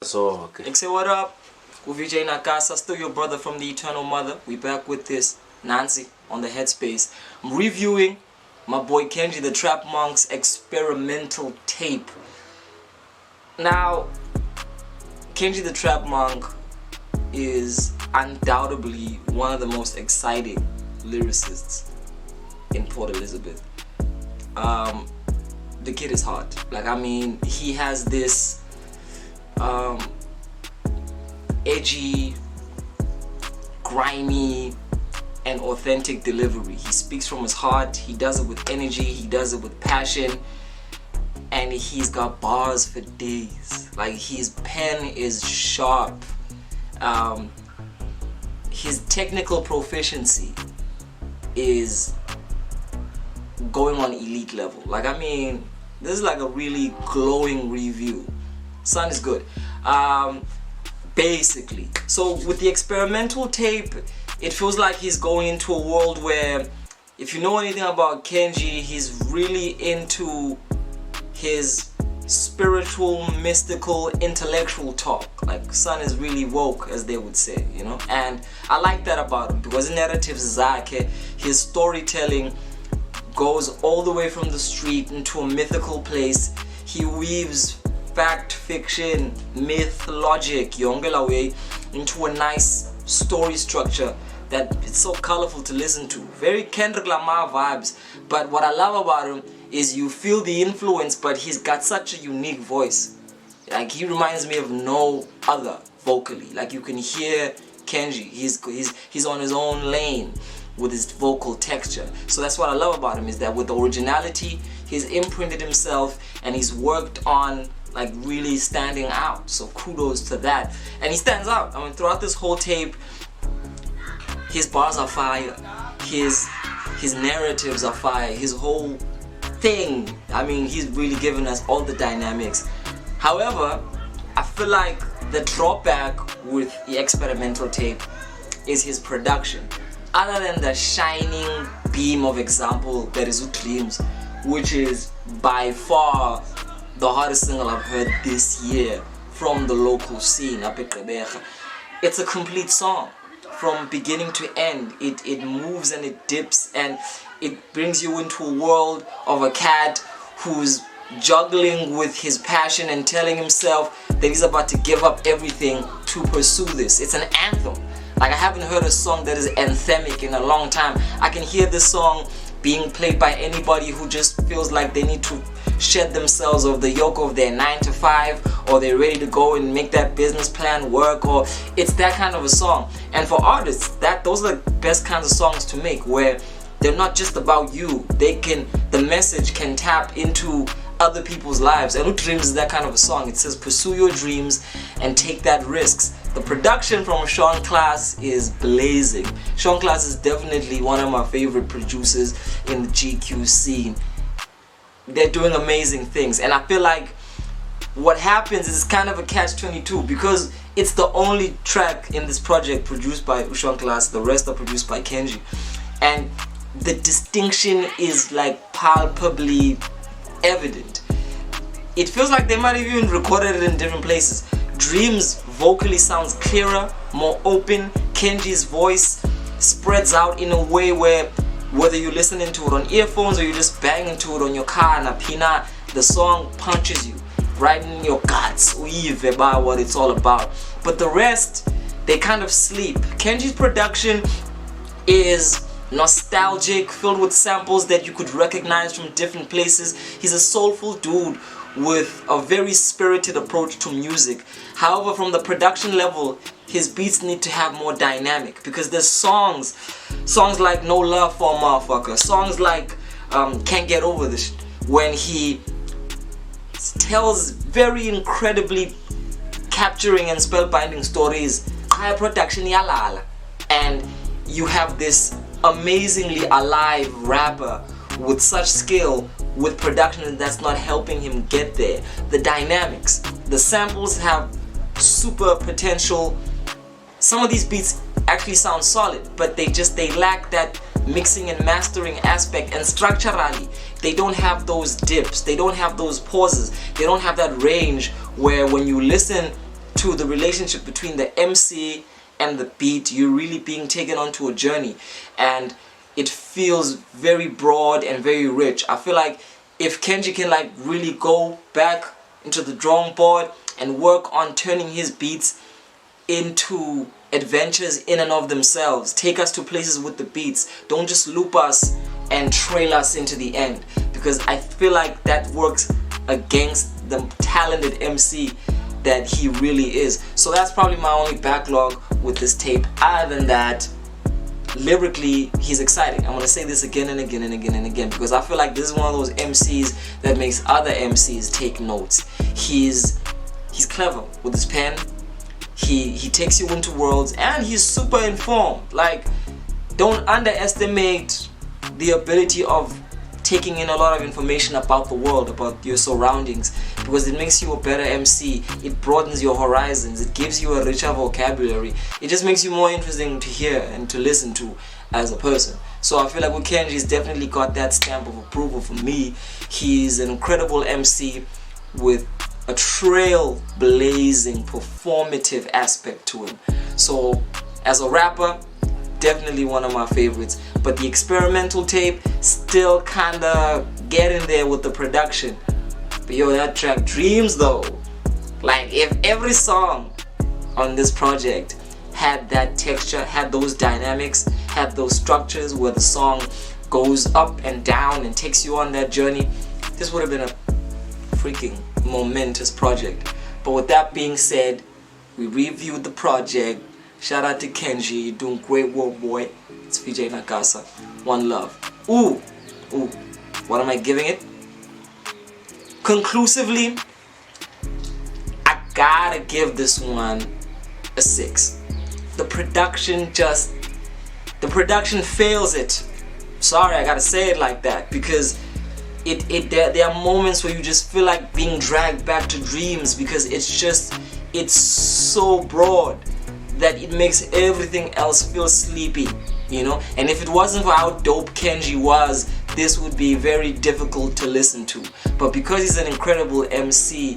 So, okay. Like, say what up? With VJ Nakasa, still your brother from the Eternal Mother. We back with this Nancy on the Headspace. I'm reviewing my boy Kenji TheTrap Monk's experimental tape. Now, Kenji TheTrap Monk is undoubtedly one of the most exciting lyricists in Port Elizabeth. The kid is hot. Like, I mean, he has this edgy, grimy, and authentic delivery. He speaks from his heart. He does it with energy. He does it with passion. And he's got bars for days. Like, his pen is sharp. His technical proficiency is going on elite level. Like, I mean, this is like a really glowing review. Son is good. Basically, so with the experimental tape, it feels like he's going into a world where, if you know anything about Kenji, he's really into his spiritual, mystical, intellectual talk. Like, son is really woke, as they would say, you know. And I like that about him, because narratives zake, his storytelling goes all the way from the street into a mythical place. He weaves fact, fiction, myth, logic, yongela way into a nice story structure that it's so colorful to listen to. Very Kendrick Lamar vibes. But what I love about him is you feel the influence, but he's got such a unique voice. Like, he reminds me of no other vocally. Like, you can hear Kenji. He's on his own lane with his vocal texture. So that's what I love about him, is that with the originality, he's imprinted himself and he's worked on like really standing out. So kudos to that. And he stands out. I mean, throughout this whole tape, his bars are fire. His narratives are fire. His whole thing, I mean, he's really given us all the dynamics. However, I feel like the drawback with the experimental tape is his production. Other than the shining beam of example that is Dreams, which is by far the hardest single I've heard this year from the local scene up at Gqeberha. It's a complete song from beginning to end. It moves and it dips and it brings you into a world of a cat who's juggling with his passion and telling himself that he's about to give up everything to pursue this. It's an anthem. Like, I haven't heard a song that is anthemic in a long time. I can hear this song being played by anybody who just feels like they need to shed themselves of the yoke of their 9 to 5, or they're ready to go and make that business plan work, or it's that kind of a song. And for artists, those are the best kinds of songs to make, where they're not just about you. The message can tap into other people's lives. And Dreams is that kind of a song. It says pursue your dreams and take that risks. The production from Sean Class is blazing. Sean Class is definitely one of my favorite producers in the GQ scene. They're doing amazing things, and I feel like what happens is kind of a catch-22, because it's the only track in this project produced by Sean Class. The rest are produced by Kenji, and the distinction is like palpably evident. It feels like they might have even recorded it in different places. Dreams vocally sounds clearer, more open. Kenji's voice spreads out in a way where, whether you're listening to it on earphones or you're just banging to it on your car and a pina, the song punches you right in your guts. Uyive about what it's all about. But the rest, they kind of sleep. Kenji's production is nostalgic, filled with samples that you could recognize from different places. He's a soulful dude with a very spirited approach to music. However, from the production level, his beats need to have more dynamic, because there's songs like No Love for a Motherfucker, songs like Can't Get Over This, when he tells very incredibly capturing and spellbinding stories, higher production yalala, and you have this amazingly alive rapper with such skill with production that's not helping him get there. The dynamics, the samples have super potential. Some of these beats actually sound solid, but they lack that mixing and mastering aspect, and structurally they don't have those dips, they don't have those pauses, they don't have that range where when you listen to the relationship between the MC and the beat. You're really being taken onto a journey, and it feels very broad and very rich. I feel like if Kenji can like really go back into the drawing board and work on turning his beats into adventures in and of themselves, take us to places with the beats, don't just loop us and trail us into the end, because I feel like that works against the talented MC that he really is. So that's probably my only backlog with this tape. Other than that, lyrically, he's exciting. I'm gonna say this again and again and again and again, because I feel like this is one of those MCs that makes other MCs take notes. He's clever with his pen. He takes you into worlds, and he's super informed. Like, don't underestimate the ability of taking in a lot of information about the world, about your surroundings, because it makes you a better MC. It broadens your horizons. It gives you a richer vocabulary. It just makes you more interesting to hear and to listen to as a person. So I feel like with Kenji, he's definitely got that stamp of approval for me. He's an incredible MC with a trailblazing performative aspect to him. So as a rapper, definitely one of my favorites. But the experimental tape, still kinda getting there with the production. But yo, that track Dreams though, like if every song on this project had that texture, had those dynamics, had those structures where the song goes up and down and takes you on that journey, this would have been a freaking momentous project. But with that being said, we reviewed the project. Shout out to Kenji, you're doing great work, boy. It's VJ Nakasa. One love. Ooh, what am I giving it? Conclusively, I gotta give this one a 6. The production fails it. Sorry, I gotta say it like that, because there are moments where you just feel like being dragged back to dreams, because it's so broad that it makes everything else feel sleepy, you know. And if it wasn't for how dope Kenji was, this would be very difficult to listen to. But because he's an incredible MC,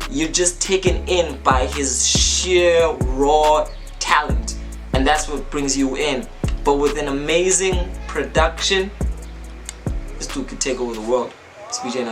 you're just taken in by his sheer raw talent, and that's what brings you in. But with an amazing production, this dude could take over the world. It's VJ Nakasa.